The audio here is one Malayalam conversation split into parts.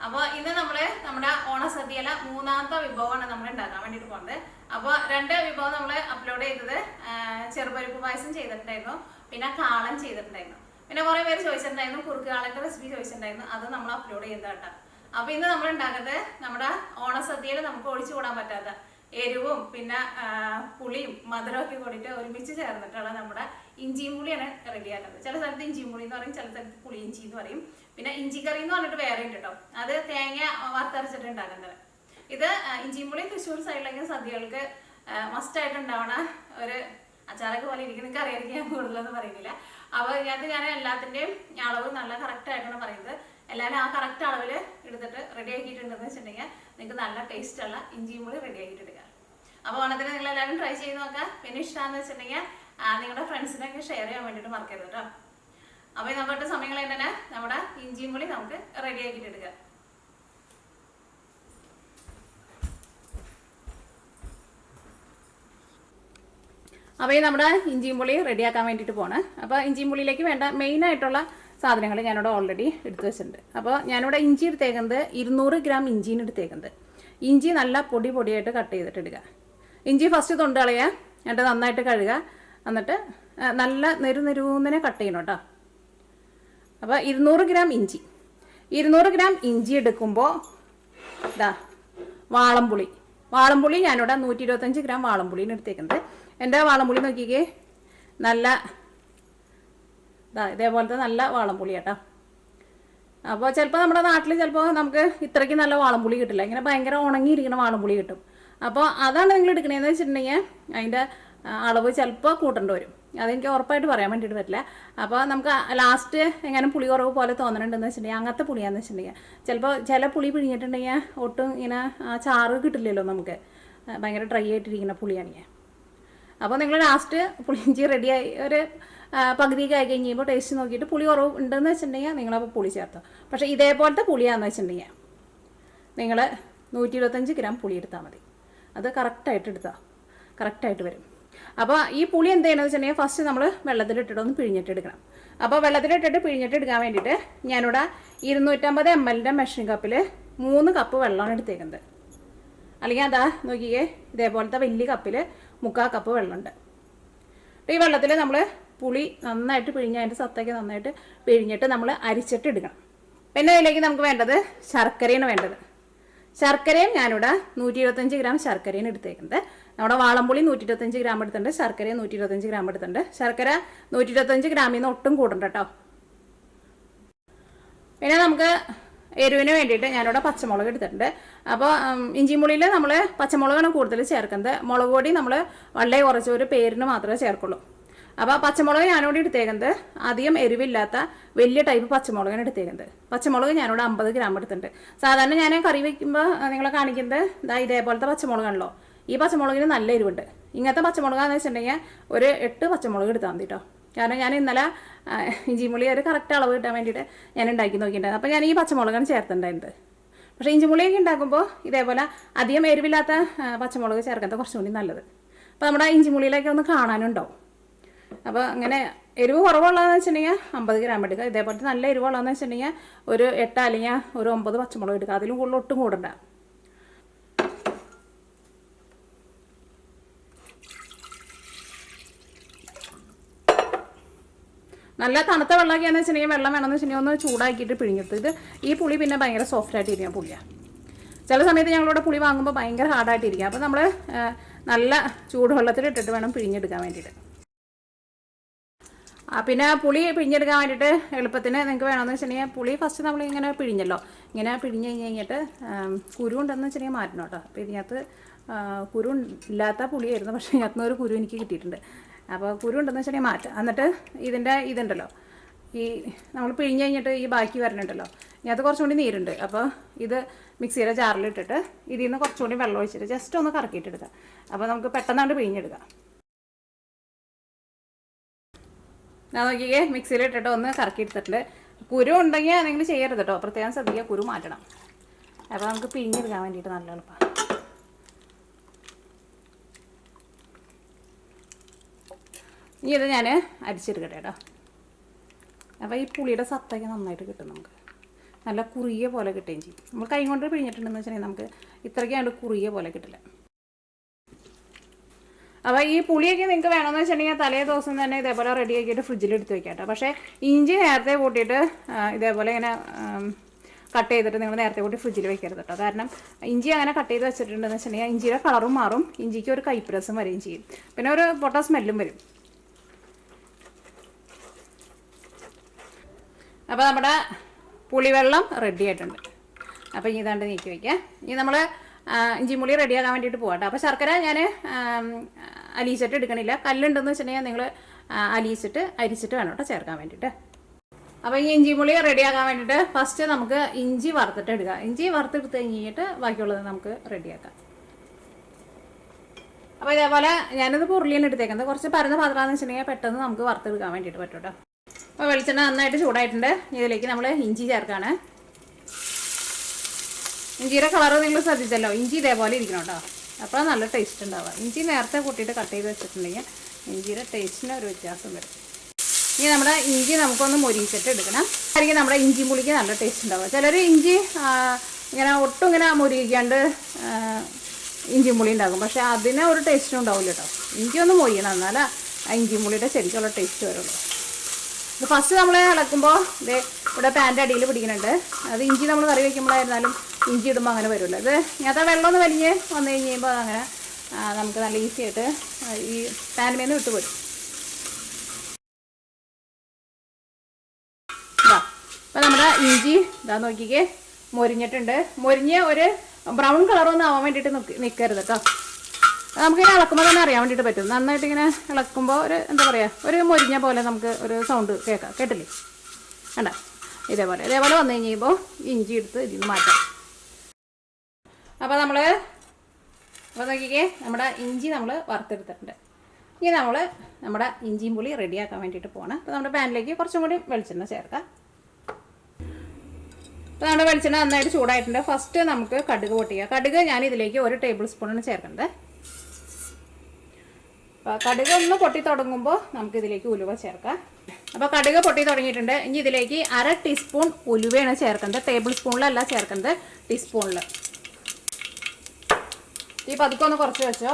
അപ്പോൾ ഇന്ന് നമ്മുടെ ഓണസദ്യയിലെ മൂന്നാമത്തെ വിഭവമാണ് നമ്മൾ ഉണ്ടാക്കാൻ വേണ്ടിയിട്ട് പോകുന്നത്. അപ്പോൾ രണ്ട് വിഭവം നമ്മൾ അപ്ലോഡ് ചെയ്തത് ചെറുപരിപ്പ് പായസം ചെയ്തിട്ടുണ്ടായിരുന്നു, പിന്നെ കാളൻ ചെയ്തിട്ടുണ്ടായിരുന്നു, പിന്നെ കുറേ പേര് ചോദിച്ചിട്ടുണ്ടായിരുന്നു കുറുക്ക് കാളൻ്റെ റെസിപ്പി ചോദിച്ചിട്ടുണ്ടായിരുന്നു. അത് നമ്മൾ അപ്ലോഡ് ചെയ്തത് കേട്ടോ. അപ്പോൾ ഇന്ന് നമ്മൾ ഉണ്ടാക്കുന്നത് നമ്മുടെ ഓണസദ്യയിൽ നമുക്ക് ഒഴിച്ചു കൂടാൻ പറ്റാത്ത എരിവും പിന്നെ പുളിയും മധുരമൊക്കെ കൂടിയിട്ട് ഒരുമിച്ച് ചേർന്നിട്ടുള്ള നമ്മുടെ ഇഞ്ചിയും പുളിയാണ് റെഡിയാക്കുന്നത്. ചില സ്ഥലത്ത് ഇഞ്ചിയും പുളി എന്ന് പറയും, ചില സ്ഥലത്ത് പുളി ഇഞ്ചി എന്ന് പറയും. പിന്നെ ഇഞ്ചി കറി എന്ന് പറഞ്ഞിട്ട് വേറെ ഉണ്ട് കേട്ടോ, അത് തേങ്ങ വറുത്തരച്ചിട്ട് ഉണ്ടാക്കുന്നത്. ഇത് ഇഞ്ചിയും പുളി തൃശ്ശൂർ സൈഡിലേക്ക് സദ്യകൾക്ക് മസ്റ്റായിട്ട് ഉണ്ടാവണ ഒരു അച്ചാറൊക്കെ പോലെ ഇരിക്കും. നിങ്ങൾക്ക് അറിയാമെങ്കിൽ ഞാൻ കൂടുതലൊന്നും പറയുന്നില്ല. അപ്പോൾ ഇതിനകത്ത് ഞാൻ എല്ലാത്തിൻ്റെയും അളവ് നല്ല കറക്റ്റായിട്ടാണ് പറയുന്നത്. എല്ലാവരും ആ കറക്റ്റ് അളവിൽ എടുത്തിട്ട് റെഡി ആക്കിയിട്ടുണ്ടെന്ന് വെച്ചിട്ടുണ്ടെങ്കിൽ നിങ്ങൾക്ക് നല്ല ടേസ്റ്റുള്ള ഇഞ്ചിയും കൂടി റെഡി ആക്കിയിട്ട് എടുക്കാം. അപ്പോൾ ഓണത്തിന് നിങ്ങൾ എല്ലാവരും ട്രൈ ചെയ്ത് നോക്കാം. പിന്നെ ഇഷ്ടമാണെന്ന് വെച്ചിട്ടുണ്ടെങ്കിൽ നിങ്ങളുടെ ഫ്രണ്ട്സിനൊക്കെ ഷെയർ ചെയ്യാൻ വേണ്ടിയിട്ട് മറക്കരുത് കേട്ടോ. അപ്പോൾ നമുക്ക് സമയങ്ങൾ തന്നെ നമ്മുടെ ഇഞ്ചിയും കൂടി നമുക്ക് റെഡി ആക്കിയിട്ട് എടുക്കാം. അപ്പോൾ നമ്മുടെ ഇഞ്ചിയും പുളി റെഡിയാക്കാൻ വേണ്ടിയിട്ട് പോണ്. അപ്പോൾ ഇഞ്ചിയും പുളിയിലേക്ക് വേണ്ട മെയിനായിട്ടുള്ള സാധനങ്ങൾ ഞാനിവിടെ ഓൾറെഡി എടുത്തു വെച്ചിട്ടുണ്ട്. അപ്പോൾ ഞാനിവിടെ ഇഞ്ചി എടുത്തേക്കുന്നത് 200 ഗ്രാം ഇഞ്ചിന് എടുത്തേക്കുന്നത്. ഇഞ്ചി നല്ല പൊടിയായിട്ട് കട്ട് ചെയ്തിട്ട് എടുക്കുക. ഇഞ്ചി ഫസ്റ്റ് തൊണ്ട് കളയുക, എന്നിട്ട് നന്നായിട്ട് കഴുകുക, എന്നിട്ട് നല്ല നെരുന്നെരുന്നനെ കട്ട് ചെയ്യണം കേട്ടോ. അപ്പോൾ 200 ഗ്രാം ഇഞ്ചി 200 ഗ്രാം ഇഞ്ചി എടുക്കുമ്പോൾ ഇതാ വാളംപുളി ഞാനിവിടെ 125 ഗ്രാം വാളംപുളിന് എടുത്തേക്കുന്നത്. എൻ്റെ വാളംപുളി നോക്കിക്കേ, നല്ല ഇതേപോലത്തെ നല്ല വാളംപുളി കേട്ടോ. അപ്പോൾ ചിലപ്പോൾ നമ്മുടെ നാട്ടിൽ ചിലപ്പോൾ നമുക്ക് ഇത്രയ്ക്ക് നല്ല വാളംപുളി കിട്ടില്ല, ഇങ്ങനെ ഭയങ്കര ഉണങ്ങിയിരിക്കുന്ന വാളംപുളി കിട്ടും. അപ്പോൾ അതാണ് നിങ്ങൾ എടുക്കണേന്ന് വെച്ചിട്ടുണ്ടെങ്കിൽ അതിൻ്റെ അളവ് ചിലപ്പോൾ കൂട്ടേണ്ടി വരും. അതെനിക്ക് ഉറപ്പായിട്ട് പറയാൻ വേണ്ടിയിട്ട് പറ്റില്ല. അപ്പോൾ നമുക്ക് ലാസ്റ്റ് എങ്ങനെ പുളി കുറവ് പോലെ തോന്നണുണ്ടെന്ന് വെച്ചിട്ടുണ്ടെങ്കിൽ അങ്ങനത്തെ പുളിയാന്ന് വെച്ചിട്ടുണ്ടെങ്കിൽ ചിലപ്പോൾ ചില പുളി പിഴിഞ്ഞിട്ടുണ്ടെങ്കിൽ ഒട്ടും ഇങ്ങനെ ചാറ് കിട്ടില്ലല്ലോ, നമുക്ക് ഭയങ്കര ഡ്രൈ ആയിട്ടിരിക്കുന്ന പുളിയാണെങ്കിൽ. അപ്പോൾ നിങ്ങൾ ലാസ്റ്റ് പുളിയിഞ്ചി റെഡിയായി ഒരു പകുതിയൊക്കെ ആയി കഴിയുമ്പോൾ ടേസ്റ്റ് നോക്കിയിട്ട് പുളി കുറവ് ഉണ്ടെന്ന് വെച്ചിട്ടുണ്ടെങ്കിൽ നിങ്ങളപ്പോൾ പുളി ചേർത്തോ. പക്ഷേ ഇതേപോലത്തെ പുളിയാണെന്ന് വെച്ചിട്ടുണ്ടെങ്കിൽ നിങ്ങൾ 125 ഗ്രാം പുളി എടുത്താൽ മതി. അത് കറക്റ്റായിട്ട് എടുത്താൽ കറക്റ്റായിട്ട് വരും. അപ്പോൾ ഈ പുളി എന്ത് ചെയ്യണമെന്ന് വെച്ചിട്ടുണ്ടെങ്കിൽ ഫസ്റ്റ് നമ്മൾ വെള്ളത്തിലിട്ടിട്ട് ഒന്ന് പിഴിഞ്ഞിട്ടെടുക്കണം. അപ്പോൾ വെള്ളത്തിലിട്ടിട്ട് പിഴിഞ്ഞിട്ടെടുക്കാൻ വേണ്ടിയിട്ട് ഞാനിവിടെ 250 ml മെഷറിംഗ് കപ്പിൽ 3 കപ്പ് വെള്ളമാണ് എടുത്തേക്കുന്നത്. അല്ലെങ്കിൽ അതാ നോക്കിയേ, ഇതേപോലത്തെ വലിയ കപ്പിൽ 3/4 കപ്പ് വെള്ളമുണ്ട്. ഈ വെള്ളത്തിൽ നമ്മൾ പുളി നന്നായിട്ട് പിഴിഞ്ഞ് അതിൻ്റെ സത്തൊക്കെ നന്നായിട്ട് പിഴിഞ്ഞിട്ട് നമ്മൾ അരിച്ചിട്ട് എടുക്കണം. പിന്നെ അതിലേക്ക് നമുക്ക് വേണ്ടത് ശർക്കരയാണ് വേണ്ടത്. ശർക്കരയും ഞാനിവിടെ 125 ഗ്രാം ശർക്കരയാണ് എടുത്തേക്കുന്നത്. നമ്മുടെ വാളംപുളി 125 ഗ്രാം എടുത്തിട്ടുണ്ട്, ശർക്കര 125 ഗ്രാം എടുത്തിട്ടുണ്ട്. ശർക്കര 125 ഗ്രാമിൽ നിന്ന് ഒട്ടും കൂടണ്ട കേട്ടോ. പിന്നെ നമുക്ക് എരിവിന് വേണ്ടിയിട്ട് ഞാനിവിടെ പച്ചമുളക് എടുത്തിട്ടുണ്ട്. അപ്പോൾ ഇഞ്ചി പുളിയിൽ നമ്മൾ പച്ചമുളകാണ് കൂടുതൽ ചേർക്കുന്നത്. മുളക് പൊടി നമ്മൾ വളരെ കുറച്ച് ഒരു പേരിന് മാത്രമേ ചേർക്കുള്ളൂ. അപ്പോൾ പച്ചമുളക് ഞാനിവിടെ എടുത്തേക്കുന്നത് അധികം എരിവില്ലാത്ത വലിയ ടൈപ്പ് പച്ചമുളകാണ് എടുത്തേക്കുന്നത്. പച്ചമുളക് ഞാനിവിടെ 50 ഗ്രാം എടുത്തിട്ടുണ്ട്. സാധാരണ ഞാൻ കറി വയ്ക്കുമ്പോൾ നിങ്ങളെ കാണിക്കുന്നത് ഇതേപോലത്തെ പച്ചമുളകാണല്ലോ. ഈ പച്ചമുളകിന് നല്ല എരിവുണ്ട്. ഇങ്ങനത്തെ പച്ചമുളകാന്ന് വെച്ചിട്ടുണ്ടെങ്കിൽ ഒരു 8 പച്ചമുളക് എടുത്താൽ മതി കേട്ടോ. കാരണം ഞാൻ ഇന്നലെ ഇഞ്ചിമുളി ഒരു കറക്റ്റ് അളവ് കിട്ടാൻ വേണ്ടിയിട്ട് ഞാൻ ഉണ്ടാക്കി നോക്കിയിട്ടുണ്ടായിരുന്നു. അപ്പോൾ ഞാൻ ഈ പച്ചമുളകാണ് ചേർത്തിട്ടുണ്ടായിരുന്നത്. പക്ഷേ ഇഞ്ചിമുളിയൊക്കെ ഉണ്ടാക്കുമ്പോൾ ഇതേപോലെ അധികം എരിവില്ലാത്ത പച്ചമുളക് ചേർക്കുന്നത് കുറച്ചും കൂടി നല്ലത്. അപ്പോൾ നമ്മുടെ ഇഞ്ചിമുളിയിലൊക്കെ ഒന്ന് കാണാനുണ്ടാവും. അപ്പോൾ അങ്ങനെ എരിവ് കുറവുള്ളതെന്ന് വെച്ചിട്ടുണ്ടെങ്കിൽ 50 ഗ്രാം എടുക്കുക. ഇതേപോലത്തെ നല്ല എരിവുള്ളതെന്ന് വെച്ചിട്ടുണ്ടെങ്കിൽ ഒരു 8 അല്ലെങ്കിൽ ഒരു 9 പച്ചമുളക് എടുക്കുക. അതിലും കൂടുതൽ ഒട്ടും കൂടണ്ട. നല്ല തണുത്ത വെള്ളമൊക്കെയാണെന്ന് വെച്ചിട്ടുണ്ടെങ്കിൽ വെള്ളം വേണമെന്ന് വെച്ചിട്ടുണ്ടെങ്കിൽ ഒന്ന് ചൂടാക്കിയിട്ട് പിഴിഞ്ഞെടുത്ത്. ഇത് ഈ പുളി പിന്നെ ഭയങ്കര സോഫ്റ്റായിട്ടിരിക്കുന്ന പുളിയാണ്. ചില സമയത്ത് ഞങ്ങളിവിടെ പുളി വാങ്ങുമ്പോൾ ഭയങ്കര ഹാർഡായിട്ടിരിക്കുക. അപ്പോൾ നമ്മൾ നല്ല ചൂടുവെള്ളത്തിലിട്ടിട്ട് വേണം പിഴിഞ്ഞെടുക്കാൻ വേണ്ടിയിട്ട്. പിന്നെ പുളി പിഴിഞ്ഞെടുക്കാൻ വേണ്ടിയിട്ട് എളുപ്പത്തിന് നിങ്ങൾക്ക് വേണമെന്ന് വെച്ചിട്ടുണ്ടെങ്കിൽ പുളി ഫസ്റ്റ് നമ്മൾ ഇങ്ങനെ പിഴിഞ്ഞല്ലോ, ഇങ്ങനെ പിഴിഞ്ഞ് കഴിഞ്ഞിട്ട് കുരു ഉണ്ടെന്ന് വെച്ചിട്ടുണ്ടെങ്കിൽ മാറ്റണം കേട്ടോ. അപ്പോൾ ഇതിനകത്ത് കുരു ഇല്ലാത്ത പുളിയായിരുന്നു, പക്ഷേ ഇതിനകത്ത് ഒരു കുരു എനിക്ക് കിട്ടിയിട്ടുണ്ട്. അപ്പോൾ കുരു ഉണ്ടെന്ന് വെച്ചിട്ടുണ്ടെങ്കിൽ മാറ്റാം. എന്നിട്ട് ഇതുണ്ടല്ലോ, ഈ നമ്മൾ പിഴിഞ്ഞ് കഴിഞ്ഞിട്ട് ഈ ബാക്കി വരണുണ്ടല്ലോ, ഇതിനകത്ത് കുറച്ചും കൂടി നീരുണ്ട്. അപ്പോൾ ഇത് മിക്സിയുടെ ജാറിലിട്ടിട്ട് ഇതിൽ നിന്ന് കുറച്ചും കൂടി വെള്ളം ഒഴിച്ചിട്ട് ജസ്റ്റ് ഒന്ന് കറക്കിയിട്ടെടുക്കാം. അപ്പോൾ നമുക്ക് പെട്ടെന്നാണ്ട് പിഴിഞ്ഞെടുക്കാം. ഞാൻ നോക്കിയേ മിക്സിയിലിട്ടിട്ട് ഒന്ന് കറക്കിയെടുത്തിട്ടുണ്ട്. കുരു ഉണ്ടെങ്കിൽ നിങ്ങൾ ചെയ്യരുത് കേട്ടോ, പ്രത്യേകം ശ്രദ്ധിക്കുക, കുരു മാറ്റണം. അപ്പോൾ നമുക്ക് പിഴിഞ്ഞെടുക്കാൻ വേണ്ടിയിട്ട് നല്ല എളുപ്പമാണ്. ഇനി ഇത് ഞാൻ അരിച്ചെടുക്കട്ടെ കേട്ടോ. അപ്പോൾ ഈ പുളിയുടെ സത്തൊക്കെ നന്നായിട്ട് കിട്ടും നമുക്ക്. നല്ല കുറിയ പോലെ കിട്ടുകയും ചെയ്യും. നമ്മൾ കൈ കൊണ്ട് പിഴിഞ്ഞിട്ടുണ്ടെന്ന് വെച്ചിട്ടുണ്ടെങ്കിൽ നമുക്ക് ഇത്രയ്ക്കാണ്ട് കുറിയ പോലെ കിട്ടില്ല. അപ്പോൾ ഈ പുളിയൊക്കെ നിങ്ങൾക്ക് വേണമെന്ന് വെച്ചിട്ടുണ്ടെങ്കിൽ തലേ ദിവസം തന്നെ ഇതേപോലെ റെഡി ആക്കിയിട്ട് ഫ്രിഡ്ജിൽ എടുത്ത് വെക്കാം കേട്ടോ. പക്ഷേ ഇഞ്ചി നേരത്തെ കൂട്ടിയിട്ട് ഇതേപോലെ ഇങ്ങനെ കട്ട് ചെയ്തിട്ട് നിങ്ങൾ നേരത്തെ കൂട്ടി ഫ്രിഡ്ജിൽ വെക്കരുത് കേട്ടോ. കാരണം ഇഞ്ചി അങ്ങനെ കട്ട് ചെയ്ത് വെച്ചിട്ടുണ്ടെന്ന് വെച്ചിട്ടുണ്ടെങ്കിൽ ഇഞ്ചിയുടെ കളറും മാറും, ഇഞ്ചിക്ക് ഒരു കയ്പ്പ് വരികയും ചെയ്യും, പിന്നെ ഒരു പൊട്ട സ്മെല്ലും വരും. അപ്പോൾ നമ്മുടെ പുളിവെള്ളം റെഡി ആയിട്ടുണ്ട്. അപ്പോൾ ഇനി ഇതാണ്ട് നീക്കി വയ്ക്കാം. ഇനി നമ്മൾ ഇഞ്ചിമുളി റെഡിയാക്കാൻ വേണ്ടിയിട്ട് പോകാം കേട്ടോ. അപ്പോൾ ശർക്കര ഞാൻ അലിയിച്ചിട്ട് എടുക്കണില്ല. കല്ലുണ്ടെന്ന് വെച്ചിട്ടുണ്ടെങ്കിൽ നിങ്ങൾ അരിച്ചിട്ട് വേണം കേട്ടോ ചേർക്കാൻ വേണ്ടിയിട്ട്. അപ്പോൾ ഈ ഇഞ്ചിമുളി റെഡിയാക്കാൻ വേണ്ടിയിട്ട് ഫസ്റ്റ് നമുക്ക് ഇഞ്ചി വറുത്തിട്ട് എടുക്കാം. ഇഞ്ചി വറുത്തെടുത്ത് കഴിഞ്ഞിട്ട് ബാക്കിയുള്ളത് നമുക്ക് റെഡിയാക്കാം. അപ്പോൾ ഇതേപോലെ ഞാനിത് ഉരുളിയാണ് എടുത്തേക്കുന്നത്. കുറച്ച് പരന്ന പാത്രമാണെന്ന് വെച്ചിട്ടുണ്ടെങ്കിൽ പെട്ടെന്ന് നമുക്ക് വറുത്തെടുക്കാൻ വേണ്ടിയിട്ട് പറ്റും കേട്ടോ. അപ്പോൾ വെളിച്ചെണ്ണ നന്നായിട്ട് ചൂടായിട്ടുണ്ട്. ഇതിലേക്ക് നമ്മൾ ഇഞ്ചി ചേർക്കാണ്. ഇഞ്ചിയുടെ കളറ് നിങ്ങൾ ശ്രദ്ധിച്ചല്ലോ, ഇഞ്ചി ഇതേപോലെ ഇരിക്കണം കേട്ടോ. അപ്പോൾ നല്ല ടേസ്റ്റ് ഉണ്ടാവുക. ഇഞ്ചി നേരത്തെ കൂട്ടിയിട്ട് കട്ട് ചെയ്ത് വെച്ചിട്ടുണ്ടെങ്കിൽ ഇഞ്ചിയുടെ ടേസ്റ്റിന് ഒരു വ്യത്യാസം വരും. ഇനി നമ്മുടെ ഇഞ്ചി നമുക്കൊന്ന് മൊരിയിച്ചിട്ട് എടുക്കണം. ആയിരിക്കും നമ്മുടെ ഇഞ്ചി പുളിക്ക് നല്ല ടേസ്റ്റ് ഉണ്ടാവുക. ചിലർ ഇഞ്ചി ഇങ്ങനെ ഒട്ടും ഇങ്ങനെ മൊരിയിക്കാണ്ട് ഇഞ്ചി പുളി ഉണ്ടാകും, പക്ഷേ അതിന് ഒരു ടേസ്റ്റും ഉണ്ടാവില്ല കേട്ടോ. ഇഞ്ചി ഒന്ന് മൊരിയണം, എന്നാലേ ഇഞ്ചി പുളിയുടെ ശരിക്കുള്ള ടേസ്റ്റ് വരുള്ളൂ. ഇത് ഫസ്റ്റ് നമ്മൾ ഇളക്കുമ്പോൾ ഇത് ഇവിടെ പാൻ്റെ അടിയിൽ പിടിക്കുന്നുണ്ട്. അത് ഇഞ്ചി നമ്മൾ കറി വയ്ക്കുമ്പോഴായിരുന്നാലും ഇഞ്ചി ഇടുമ്പോൾ അങ്ങനെ വരുമല്ലോ. ഇത് ഇങ്ങനത്തെ വെള്ളം ഒന്ന് വലിഞ്ഞ് വന്നു കഴിഞ്ഞ് കഴിയുമ്പോൾ അതങ്ങനെ നമുക്ക് നല്ല ഈസി ആയിട്ട് ഈ പാനിൽ നിന്ന് വിട്ടുപോരും. അപ്പോൾ നമ്മുടെ ഇഞ്ചി ഇതാ നോക്കിക്കേ മൊരിഞ്ഞിട്ടുണ്ട്. മൊരിഞ്ഞ് ഒരു ബ്രൗൺ കളറൊന്നും ആവാൻ വേണ്ടിയിട്ട് നിൽക്കരുത് കേട്ടോ. നമുക്കിങ്ങനെ ഇളക്കുമ്പോൾ തന്നെ അറിയാൻ വേണ്ടിയിട്ട് പറ്റും. നന്നായിട്ട് ഇങ്ങനെ ഇളക്കുമ്പോൾ ഒരു എന്താ പറയുക, ഒരു മൊരിഞ്ഞ പോലെ നമുക്ക് ഒരു സൗണ്ട് കേൾക്കാം. കേട്ടില്ലേ? വേണ്ട, ഇതേപോലെ വന്നു കഴിയുമ്പോൾ ഇഞ്ചി എടുത്ത് ഇതിൽ നിന്ന് മാറ്റാം. അപ്പോൾ നോക്കിക്കേ നമ്മുടെ ഇഞ്ചി നമ്മൾ വറുത്തെടുത്തിട്ടുണ്ട്. ഇനി നമ്മൾ നമ്മുടെ ഇഞ്ചിയും പുളി റെഡിയാക്കാൻ വേണ്ടിയിട്ട് പോകണം. അപ്പോൾ നമ്മുടെ പാനിലേക്ക് കുറച്ചും കൂടി വെളിച്ചെണ്ണ ചേർക്കാം. അപ്പോൾ നമ്മുടെ വെളിച്ചെണ്ണ നന്നായിട്ട് ചൂടായിട്ടുണ്ട്. ഫസ്റ്റ് നമുക്ക് കടുക് പൊട്ടിക്കുക. കടുക് ഞാൻ ഇതിലേക്ക് 1 ടേബിൾ സ്പൂണാണ് ചേർക്കുന്നത്. അപ്പോൾ കടുക് ഒന്ന് പൊട്ടി തുടങ്ങുമ്പോൾ നമുക്കിതിലേക്ക് ഉലുവ ചേർക്കാം. അപ്പോൾ കടുക് പൊട്ടി തുടങ്ങിയിട്ടുണ്ട്. ഇനി ഇതിലേക്ക് 1/2 ടീസ്പൂൺ ഉലുവയാണ് ചേർക്കുന്നത്. ടേബിൾ സ്പൂണിലല്ല ചേർക്കുന്നത്, ടീസ്പൂണിൽ. ഈ പതുക്കെ ഒന്ന് കുറച്ച് വെച്ചോ.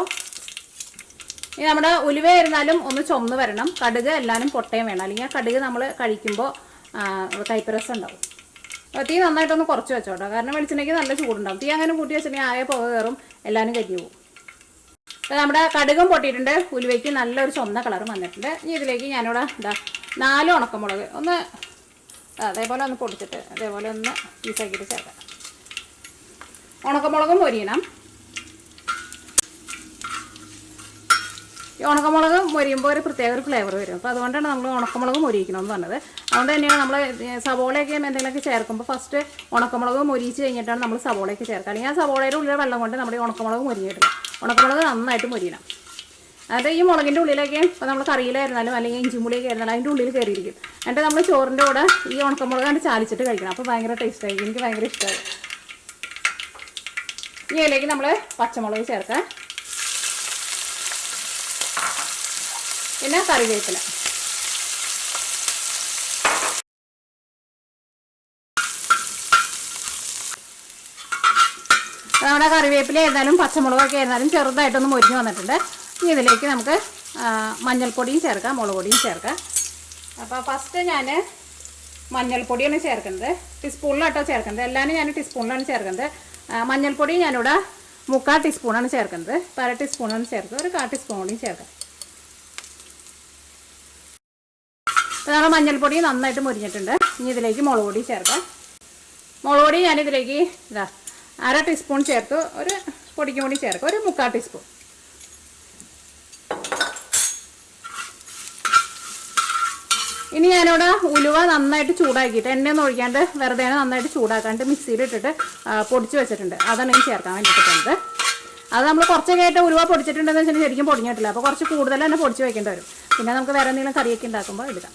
ഇനി നമ്മുടെ ഉലുവ ആയിരുന്നാലും ഒന്ന് ചുമന്ന് വരണം. കടുക് എല്ലാവരും പൊട്ടയും വേണം, അല്ലെങ്കിൽ കടുക് നമ്മൾ കഴിക്കുമ്പോൾ കയ്പ്പ് രസം ഉണ്ടാവും. തീ നന്നായിട്ടൊന്ന് കുറച്ച് വെച്ചോട്ടോ, കാരണം വെളിച്ചെണ്ണയ്ക്ക് നല്ല ചൂടുണ്ടാവും. തീ അങ്ങനെ കൂട്ടി വെച്ചിട്ടുണ്ടെങ്കിൽ ആകെ പുക കയറും, എല്ലാവരും കരിഞ്ഞു പോകും. അപ്പോൾ നമ്മുടെ കടുകും പൊട്ടിയിട്ടുണ്ട്, ഉലുവയ്ക്ക് നല്ലൊരു ചുവന്ന കളറും വന്നിട്ടുണ്ട്. ഇനി ഇതിലേക്ക് ഞാനിവിടെ 4 ഉണക്കമുളക് ഒന്ന് അതേപോലെ ഒന്ന് പൊടിച്ചിട്ട് അതേപോലെ ഒന്ന് പീസാക്കിയിട്ട് ചേർക്കാം. ഉണക്കമുളകും പൊരിയണം. ഈ ഉണക്കമുളക് മൊരിയുമ്പോൾ ഒരു പ്രത്യേക ഒരു ഫ്ലേവർ വരും. അപ്പോൾ അതുകൊണ്ടാണ് നമ്മൾ ഉണക്കമുളക് മൊരിയിക്കണമെന്ന് പറഞ്ഞത്. അതുകൊണ്ട് തന്നെയാണ് നമ്മൾ സവോളയൊക്കെ എന്തെങ്കിലുമൊക്കെ ചേർക്കുമ്പോൾ ഫസ്റ്റ് ഉണക്കമുളക് മൊരിയിച്ച് കഴിഞ്ഞിട്ടാണ് നമ്മൾ സവോളയൊക്കെ ചേർക്കുക. അല്ലെങ്കിൽ ആ സവോളയുടെ ഉള്ളിലെ വെള്ളം കൊണ്ട് നമ്മുടെ ഉണക്കമുളക് മൊരിഞ്ഞിട്ടില്ല. ഉണക്കമുളക് നന്നായിട്ട് മൊരിയണം. അതായത് ഈ മുളകിൻ്റെ ഉള്ളിലൊക്കെ ഇപ്പോൾ നമ്മൾ കറിയിലായിരുന്നാലും അല്ലെങ്കിൽ ഇഞ്ചിമുളിയൊക്കെ ആയിരുന്നാലും അതിൻ്റെ ഉള്ളിൽ കയറിയിരിക്കും. എന്നിട്ട് നമ്മൾ ചോറിൻ്റെ കൂടെ ഈ ഉണക്കമുളക് കണ്ട് ചാലിച്ചിട്ട് കഴിക്കണം. അപ്പോൾ ഭയങ്കര ടേസ്റ്റായിരിക്കും. എനിക്ക് ഭയങ്കര ഇഷ്ടമായി. ഇനി ഇതിലേക്ക് നമ്മൾ പച്ചമുളക് ചേർക്കാം, പിന്നെ കറിവേപ്പില. നമ്മുടെ കറിവേപ്പില ആയിരുന്നാലും പച്ചമുളകൊക്കെ ആയിരുന്നാലും ചെറുതായിട്ടൊന്ന് മൊരിഞ്ഞ് വന്നിട്ടുണ്ട്. ഇനി ഇതിലേക്ക് നമുക്ക് മഞ്ഞൾപ്പൊടിയും ചേർക്കാം, മുളക് പൊടിയും ചേർക്കാം. അപ്പോൾ ഫസ്റ്റ് ഞാൻ മഞ്ഞൾപ്പൊടിയാണ് ചേർക്കുന്നത്. ടീസ്പൂണിലാട്ടോ ചേർക്കുന്നത്. എല്ലാവരും ഞാൻ ടീസ്പൂണിലാണ് ചേർക്കുന്നത്. മഞ്ഞൾപ്പൊടി ഞാനിവിടെ 3/4 ടീസ്പൂണാണ് ചേർക്കുന്നത്. 1/2 ടീസ്പൂണാണ് ചേർത്തത്. ഒരു 1/4 ടീസ്പൂൺ കൂടിയും ചേർക്കാം. അപ്പോൾ നമ്മൾ മഞ്ഞൾപ്പൊടി നന്നായിട്ട് മൊരിഞ്ഞിട്ടുണ്ട്. ഇനി ഇതിലേക്ക് മുളക് പൊടി ചേർക്കാം. മുളക് പൊടി ഞാനിതിലേക്ക് 1/2 ടീസ്പൂൺ ചേർത്ത്, ഒരു പൊടിക്കും കൂടി ചേർക്കാം, ഒരു 3/4 ടീസ്പൂൺ. ഇനി ഞാനിവിടെ ഉലുവ നന്നായിട്ട് ചൂടാക്കിയിട്ട് എണ്ണയൊന്നും ഒഴിക്കാണ്ട് വെറുതെ നന്നായിട്ട് ചൂടാക്കാണ്ട് മിക്സിയിലിട്ടിട്ട് പൊടിച്ച് വെച്ചിട്ടുണ്ട്. അതാണ് ഇനി ചേർക്കാൻ വേണ്ടിയിട്ട്. അത് നമ്മൾ കുറച്ചൊക്കെ ആയിട്ട് ഉലുവ പൊടിച്ചിട്ടുണ്ടെന്ന് വെച്ചാൽ ശരിക്കും പൊടിഞ്ഞിട്ടില്ല. അപ്പോൾ കുറച്ച് കൂടുതൽ തന്നെ പൊടിച്ച് വെക്കേണ്ടി വരും. പിന്നെ നമുക്ക് വേറെ എന്തെങ്കിലും കറിയൊക്കെ ഉണ്ടാക്കുമ്പോൾ എടുക്കാം.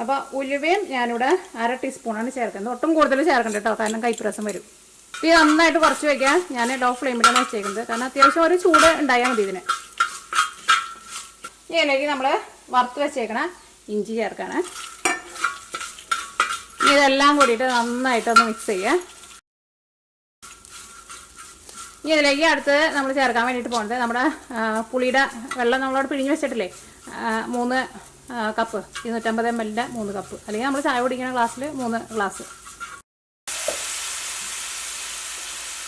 അപ്പോൾ ഉലുവയും ഞാനിവിടെ 1/2 ടീസ്പൂണാണ് ചേർക്കുന്നത്. ഒട്ടും കൂടുതൽ ചേർക്കണ്ട കേട്ടോ, കാരണം കയ്പ്പ് വരും. ഇത് നന്നായിട്ട് കുറച്ച് വയ്ക്കാം. ഞാൻ ലോ ഫ്ലെയിമിലാണ് വെച്ചേക്കുന്നത്, കാരണം അത്യാവശ്യം ഒരു ചൂട് ഉണ്ടായാൽ മതി ഇതിന്. ഇതിലേക്ക് നമ്മൾ വറുത്ത് വെച്ചേക്കണ ഇഞ്ചി ചേർക്കണം. ഇതെല്ലാം കൂടിയിട്ട് നന്നായിട്ടൊന്ന് മിക്സ് ചെയ്യുക. ഇനി ഇതിലേക്ക് അടുത്ത് നമ്മൾ ചേർക്കാൻ വേണ്ടിയിട്ട് പോകുന്നത് നമ്മുടെ പുളിയുടെ വെള്ളം നമ്മളോട് പിഴിഞ്ഞ് വെച്ചിട്ടില്ലേ, 3 കപ്പ്, 250 ml 3 കപ്പ്, അല്ലെങ്കിൽ നമ്മൾ ചായ കുടിക്കുന്ന ഗ്ലാസ്സിൽ 3 ഗ്ലാസ്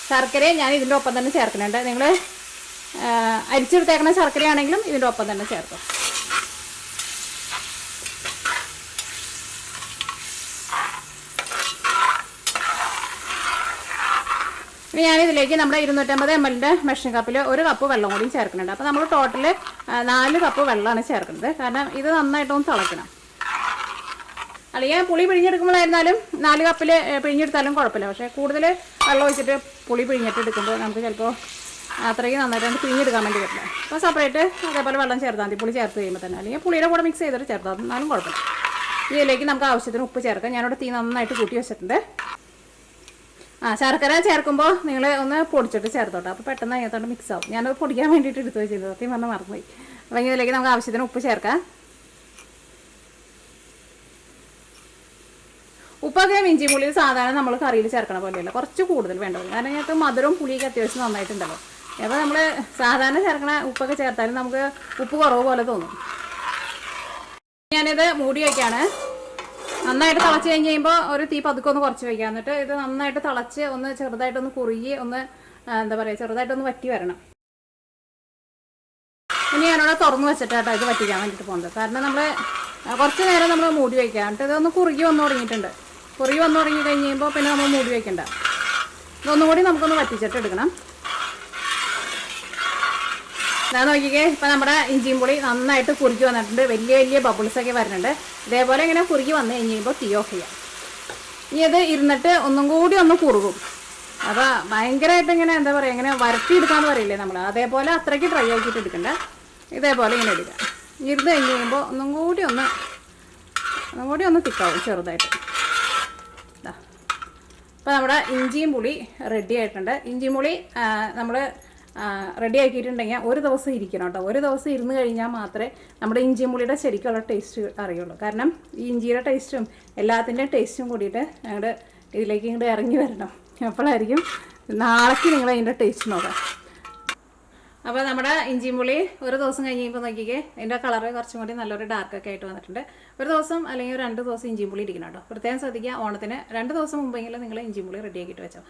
ശർക്കരയും ഞാൻ ഇതിൻ്റെ ഒപ്പം തന്നെ ചേർക്കുന്നുണ്ട്. നിങ്ങൾ അരിച്ചെടുത്തേക്കുന്ന ശർക്കരയാണെങ്കിലും ഇതിൻ്റെ ഒപ്പം തന്നെ ചേർക്കും. ഇനി ഞാനിതിലേക്ക് നമ്മുടെ 250 ml മെഷീൻ കപ്പിൽ 1 കപ്പ് വെള്ളം കൂടി ചേർക്കുന്നുണ്ട്. അപ്പോൾ നമ്മൾ ടോട്ടൽ 4 കപ്പ് വെള്ളമാണ് ചേർക്കുന്നത്. കാരണം ഇത് നന്നായിട്ടൊന്ന് തിളയ്ക്കണം. അല്ലെങ്കിൽ പുളി പിഴിഞ്ഞെടുക്കുമ്പോഴായിരുന്നാലും 4 കപ്പിൽ പിഴിഞ്ഞെടുത്താലും കുഴപ്പമില്ല. പക്ഷേ കൂടുതൽ വെള്ളം ഒഴിച്ചിട്ട് പുളി പിഴിഞ്ഞിട്ട് എടുക്കുമ്പോൾ നമുക്ക് ചിലപ്പോൾ അത്രയ്ക്ക് നന്നായിട്ട് പിഴിഞ്ഞെടുക്കാൻ വേണ്ടി പറ്റില്ല. അപ്പോൾ സെപ്പറേറ്റ് അതേപോലെ വെള്ളം ചേർത്താൽ മതി പുളി ചേർത്ത് കഴിയുമ്പോൾ തന്നെ, അല്ലെങ്കിൽ പുളിയുടെ കൂടെ മിക്സ് ചെയ്തിട്ട് ചേർത്താൽ എന്നാലും കുഴപ്പമില്ല. ഇതിലേക്ക് നമുക്ക് ആവശ്യത്തിന് ഉപ്പ് ചേർക്കാം. ഞാനിവിടെ തീ നന്നായിട്ട് കൂട്ടി വെച്ചിട്ടുണ്ട്. ശർക്കര ചേർക്കുമ്പോൾ നിങ്ങൾ ഒന്ന് പൊടിച്ചിട്ട് ചേർത്തോട്ടെ, അപ്പോൾ പെട്ടെന്ന് അതിനകത്തോട്ട് മിക്സ് ആവും. ഞാനത് പൊടിക്കാൻ വേണ്ടിയിട്ട് എടുത്ത് വെച്ചത് സത്യം പറഞ്ഞാൽ മറന്നുപോയി. അപ്പോൾ ഇതിലേക്ക് നമുക്ക് ആവശ്യത്തിന് ഉപ്പ് ചേർക്കാം. ഉപ്പൊക്കെ ഇഞ്ചി പുളിയിൽ സാധാരണ നമ്മൾ കറിയിൽ ചേർക്കണ പോലെയല്ല, കുറച്ച് കൂടുതൽ വേണ്ടത്. കാരണം ഞങ്ങൾക്ക് മധുരവും പുളിയൊക്കെ അത്യാവശ്യം നന്നായിട്ടുണ്ടല്ലോ. അപ്പോൾ നമ്മൾ സാധാരണ ചേർക്കണ ഉപ്പൊക്കെ ചേർത്താലും നമുക്ക് ഉപ്പ് കുറവ് പോലെ തോന്നും. ഞാനിത് മൂടി വയ്ക്കാണ്. നന്നായിട്ട് തിളച്ച് കഴിഞ്ഞ് കഴിയുമ്പോൾ ഒരു തീ പതുക്കെ ഒന്ന് കുറച്ച് വയ്ക്കുക. എന്നിട്ട് ഇത് നന്നായിട്ട് തിളച്ച് ഒന്ന് ചെറുതായിട്ടൊന്ന് കുറുകി ഒന്ന് എന്താ പറയുക ചെറുതായിട്ടൊന്ന് വറ്റി വരണം. ഇനി ഞാനവിടെ തുറന്ന് വെച്ചിട്ടാട്ടോ ഇത് വറ്റിക്കാൻ വേണ്ടിയിട്ട് പോകുന്നത്. കാരണം നമ്മൾ കുറച്ച് നേരം നമ്മൾ മൂടി വയ്ക്കുക. എന്നിട്ട് ഇതൊന്ന് കുറുകി വന്നു തുടങ്ങിയിട്ടുണ്ട്. കുറുകി വന്നു തുടങ്ങി കഴിഞ്ഞ് കഴിയുമ്പോൾ പിന്നെ നമ്മൾ മൂടി വയ്ക്കണ്ട. ഇതൊന്നും കൂടി നമുക്കൊന്ന് വറ്റിച്ചിട്ട് എടുക്കണം. ഇതാ നോക്കിക്കേ, ഇപ്പം നമ്മുടെ ഇഞ്ചിയും പുളി നന്നായിട്ട് കുറുകി വന്നിട്ടുണ്ട്. വലിയ വലിയ ബബിൾസൊക്കെ വരുന്നുണ്ട്. ഇതേപോലെ ഇങ്ങനെ കുറുകി വന്നു കഴിഞ്ഞ് കഴിയുമ്പോൾ തീ ഓഫ് ചെയ്യാം. ഇനി ഇത് ഇരുന്നിട്ട് ഒന്നും കൂടി ഒന്ന് കുറുകും. അപ്പോൾ ഭയങ്കരമായിട്ട് ഇങ്ങനെ എന്താ പറയുക ഇങ്ങനെ വരട്ടിയെടുക്കാന്ന് പറയില്ലേ നമ്മൾ, അതേപോലെ അത്രയ്ക്ക് ഡ്രൈ ആക്കിയിട്ട് എടുക്കണ്ട. ഇതേപോലെ ഇങ്ങനെ എടുക്കുക. ഇരുന്ന് കഴിഞ്ഞ് കഴിയുമ്പോൾ ഒന്നും കൂടി ഒന്ന് തിക്കാവും ചെറുതായിട്ട്. അപ്പോൾ നമ്മുടെ ഇഞ്ചിയും പുളി റെഡി ആയിട്ടുണ്ട്. ഇഞ്ചിയും പുളി നമ്മൾ റെഡി ആക്കിയിട്ടുണ്ടെങ്കിൽ 1 ദിവസം ഇരിക്കണം കേട്ടോ. 1 ദിവസം ഇരുന്ന് കഴിഞ്ഞാൽ മാത്രമേ നമ്മുടെ ഇഞ്ചിയും പുളിയുടെ ശരിക്കുള്ള ടേസ്റ്റ് അറിയുള്ളൂ. കാരണം ഈ ഇഞ്ചിയുടെ ടേസ്റ്റും എല്ലാത്തിൻ്റെയും ടേസ്റ്റും കൂടിയിട്ട് ഞങ്ങളുടെ ഇതിലേക്ക് ഇങ്ങോട്ട് ഇറങ്ങി വരണം. അപ്പോഴായിരിക്കും നാളേക്ക് നിങ്ങൾ അതിൻ്റെ ടേസ്റ്റ് നോക്കാം. അപ്പോൾ നമ്മുടെ ഇഞ്ചിയും പുളി 1 ദിവസം കഴിഞ്ഞ് കഴിയുമ്പോൾ നോക്കിക്കേ അതിൻ്റെ കളറ് കുറച്ചും കൂടി നല്ലൊരു ഡാർക്കൊക്കെ ആയിട്ട് വന്നിട്ടുണ്ട്. 1 ദിവസം അല്ലെങ്കിൽ 2 ദിവസം ഇഞ്ചിയും പുളി ഇരിക്കണം കേട്ടോ. പ്രത്യേകം ശ്രദ്ധിക്കുക, ഓണത്തിന് 2 ദിവസം മുമ്പെങ്കിലും നിങ്ങൾ ഇഞ്ചിയും പുളി റെഡി ആക്കിയിട്ട് വെച്ചോ.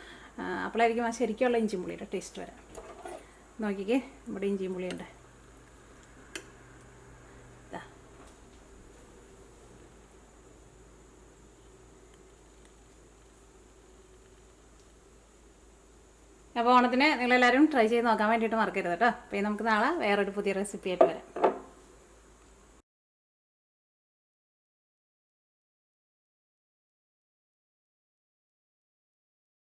അപ്പോഴായിരിക്കും ആ ശരിക്കുള്ള ഇഞ്ചിയും പുളിയുടെ ടേസ്റ്റ് വരാം. നോക്കിക്കേ നമ്മുടെ ഇഞ്ചിയും പുളിയുണ്ട്. അപ്പോൾ ഓണത്തിന് നിങ്ങളെല്ലാവരും ട്രൈ ചെയ്ത് നോക്കാൻ വേണ്ടിയിട്ട് മറക്കരുത് കേട്ടോ. അപ്പോൾ നമുക്ക് നാളെ വേറൊരു പുതിയ റെസിപ്പി ആയിട്ട് വരാം.